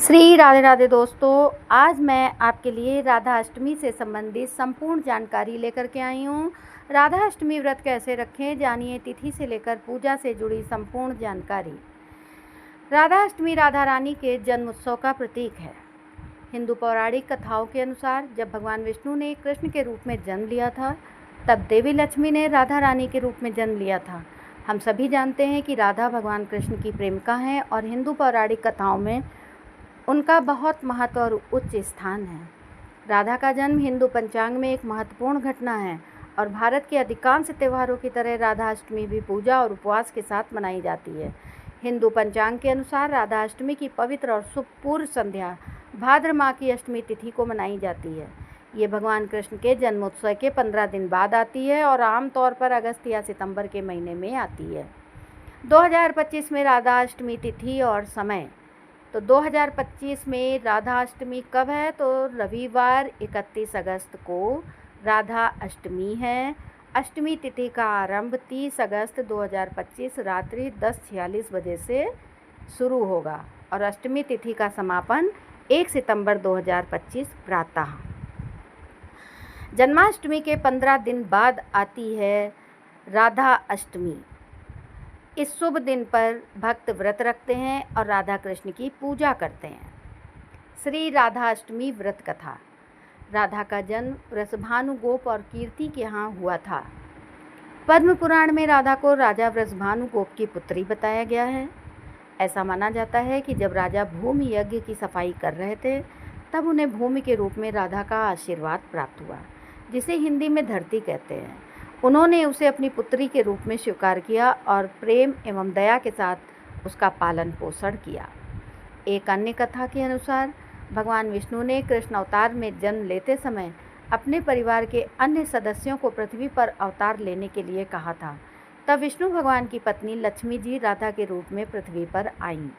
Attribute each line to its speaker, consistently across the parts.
Speaker 1: श्री राधे राधे दोस्तों, आज मैं आपके लिए राधा अष्टमी से संबंधित संपूर्ण जानकारी लेकर के आई हूँ। राधा अष्टमी व्रत कैसे रखें, जानिए तिथि से लेकर पूजा से जुड़ी संपूर्ण जानकारी। राधा अष्टमी राधा रानी के जन्म उत्सव का प्रतीक है। हिंदू पौराणिक कथाओं के अनुसार जब भगवान विष्णु ने कृष्ण के रूप में जन्म लिया था, तब देवी लक्ष्मी ने राधा रानी के रूप में जन्म लिया था। हम सभी जानते हैं कि राधा भगवान कृष्ण की प्रेमिका हैं और हिंदू पौराणिक कथाओं में उनका बहुत महत्व और उच्च स्थान है। राधा का जन्म हिंदू पंचांग में एक महत्वपूर्ण घटना है और भारत के अधिकांश त्योहारों की तरह राधा अष्टमी भी पूजा और उपवास के साथ मनाई जाती है। हिंदू पंचांग के अनुसार राधा अष्टमी की पवित्र और शुभ पूर्व संध्या भाद्र माह की अष्टमी तिथि को मनाई जाती है। ये भगवान कृष्ण के जन्मोत्सव के 15 दिन बाद आती है और आमतौर पर अगस्त या सितंबर के महीने में आती है। 2025 में राधा अष्टमी तिथि और समय। तो 2025 में राधा अष्टमी कब है? तो रविवार 31 अगस्त को राधा अष्टमी है। अष्टमी तिथि का आरंभ 30 अगस्त 2025 रात्रि 10:46 बजे से शुरू होगा और अष्टमी तिथि का समापन 1 सितंबर 2025 प्रातः। जन्माष्टमी के 15 दिन बाद आती है राधा अष्टमी। इस शुभ दिन पर भक्त व्रत रखते हैं और राधा कृष्ण की पूजा करते हैं। श्री राधा अष्टमी व्रत कथा। राधा का जन्म वृषभानु गोप और कीर्ति के यहाँ हुआ था। पद्म पुराण में राधा को राजा वृषभानु गोप की पुत्री बताया गया है। ऐसा माना जाता है कि जब राजा भूमि यज्ञ की सफाई कर रहे थे, तब उन्हें भूमि के रूप में राधा का आशीर्वाद प्राप्त हुआ, जिसे हिंदी में धरती कहते हैं। उन्होंने उसे अपनी पुत्री के रूप में स्वीकार किया और प्रेम एवं दया के साथ उसका पालन पोषण किया। एक अन्य कथा के अनुसार भगवान विष्णु ने कृष्ण अवतार में जन्म लेते समय अपने परिवार के अन्य सदस्यों को पृथ्वी पर अवतार लेने के लिए कहा था। तब विष्णु भगवान की पत्नी लक्ष्मी जी राधा के रूप में पृथ्वी पर आईं।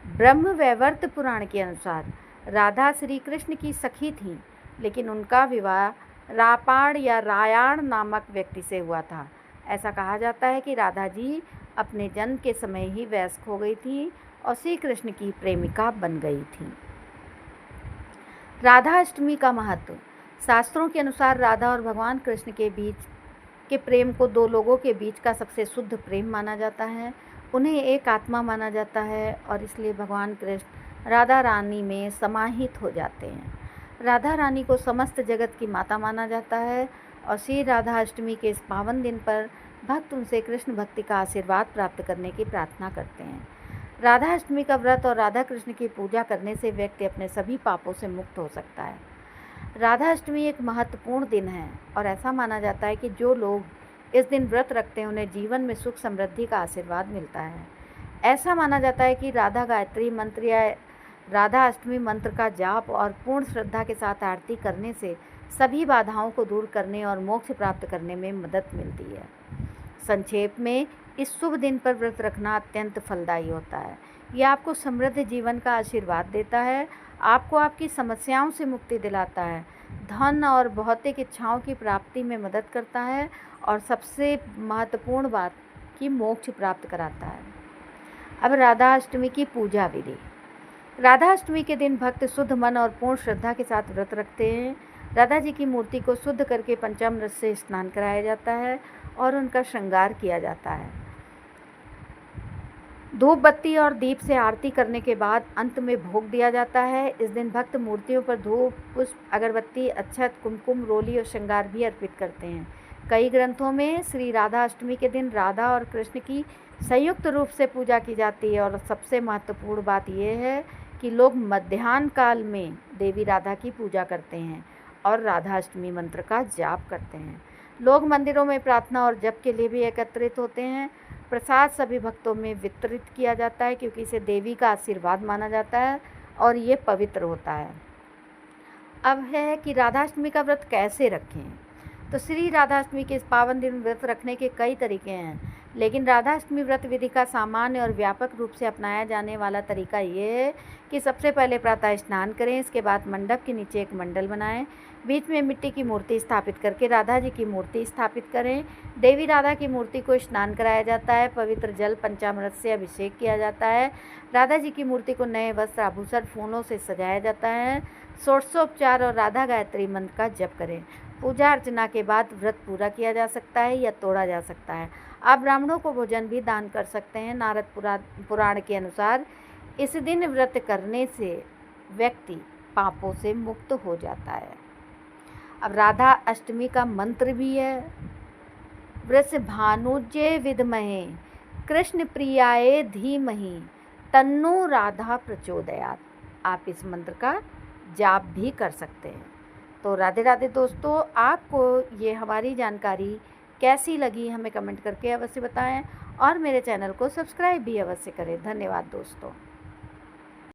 Speaker 1: ब्रह्म वैवर्त पुराण के अनुसार राधा श्री कृष्ण की सखी थीं, लेकिन उनका विवाह रापाण या रायाण नामक व्यक्ति से हुआ था। ऐसा कहा जाता है कि राधा जी अपने जन्म के समय ही वयस्क हो गई थी और श्री कृष्ण की प्रेमिका बन गई थी। राधा अष्टमी का महत्व। शास्त्रों के अनुसार राधा और भगवान कृष्ण के बीच के प्रेम को दो लोगों के बीच का सबसे शुद्ध प्रेम माना जाता है। उन्हें एक आत्मा माना जाता है और इसलिए भगवान कृष्ण राधा रानी में समाहित हो जाते हैं। राधा रानी को समस्त जगत की माता माना जाता है और श्री राधा अष्टमी के इस पावन दिन पर भक्त उनसे कृष्ण भक्ति का आशीर्वाद प्राप्त करने की प्रार्थना करते हैं। राधा अष्टमी का व्रत और राधा कृष्ण की पूजा करने से व्यक्ति अपने सभी पापों से मुक्त हो सकता है। राधा अष्टमी एक महत्वपूर्ण दिन है और ऐसा माना जाता है कि जो लोग इस दिन व्रत रखते हैं उन्हें जीवन में सुख समृद्धि का आशीर्वाद मिलता है। ऐसा माना जाता है कि राधा गायत्री मंत्र या राधा अष्टमी मंत्र का जाप और पूर्ण श्रद्धा के साथ आरती करने से सभी बाधाओं को दूर करने और मोक्ष प्राप्त करने में मदद मिलती है। संक्षेप में, इस शुभ दिन पर व्रत रखना अत्यंत फलदायी होता है। यह आपको समृद्ध जीवन का आशीर्वाद देता है, आपको आपकी समस्याओं से मुक्ति दिलाता है, धन और भौतिक इच्छाओं की प्राप्ति में मदद करता है और सबसे महत्वपूर्ण बात कि मोक्ष प्राप्त कराता है। अब राधा अष्टमी की पूजा विधि। राधा अष्टमी के दिन भक्त शुद्ध मन और पूर्ण श्रद्धा के साथ व्रत रखते हैं। राधा जी की मूर्ति को शुद्ध करके पंचामृत से स्नान कराया जाता है और उनका श्रृंगार किया जाता है। धूप बत्ती और दीप से आरती करने के बाद अंत में भोग दिया जाता है। इस दिन भक्त मूर्तियों पर धूप, पुष्प, अगरबत्ती, अक्षत, कुमकुम, रोली और श्रृंगार भी अर्पित करते हैं। कई ग्रंथों में श्री राधा अष्टमी के दिन राधा और कृष्ण की संयुक्त रूप से पूजा की जाती है और सबसे महत्वपूर्ण बात यह है कि लोग मध्याह्न काल में देवी राधा की पूजा करते हैं और राधा अष्टमी मंत्र का जाप करते हैं। लोग मंदिरों में प्रार्थना और जप के लिए भी एकत्रित होते हैं। प्रसाद सभी भक्तों में वितरित किया जाता है क्योंकि इसे देवी का आशीर्वाद माना जाता है और ये पवित्र होता है। अब है कि राधाष्टमी का व्रत कैसे रखें। तो श्री राधाष्टमी के इस पावन दिन व्रत रखने के कई तरीके हैं। लेकिन राधाष्टमी व्रत विधि का सामान्य और व्यापक रूप से अपनाया जाने वाला तरीका ये है कि सबसे पहले प्रातः स्नान करें, इसके बाद मंडप के नीचे एक मंडल बनाएं, बीच में मिट्टी की मूर्ति स्थापित करके राधा जी की मूर्ति स्थापित करें। देवी राधा की मूर्ति को स्नान कराया जाता है, पवित्र जल पंचामृत से अभिषेक किया जाता है। राधा जी की मूर्ति को नए वस्त्र, आभूषण, फूलों से सजाया जाता है। षोडशोपचार और राधा गायत्री मंत्र का जप करें। पूजा अर्चना के बाद व्रत पूरा किया जा सकता है या तोड़ा जा सकता है। आप ब्राह्मणों को भोजन भी दान कर सकते हैं। नारद पुराण के अनुसार इस दिन व्रत करने से व्यक्ति पापों से मुक्त हो जाता है। अब राधा अष्टमी का मंत्र भी है, वृषभानुजे विद्महे कृष्ण प्रियाये धीमहि तन्नो राधा प्रचोदयात्। आप इस मंत्र का जाप भी कर सकते हैं। तो राधे राधे दोस्तों, आपको ये हमारी जानकारी कैसी लगी हमें कमेंट करके अवश्य बताएं और मेरे चैनल को सब्सक्राइब भी अवश्य करें। धन्यवाद दोस्तों।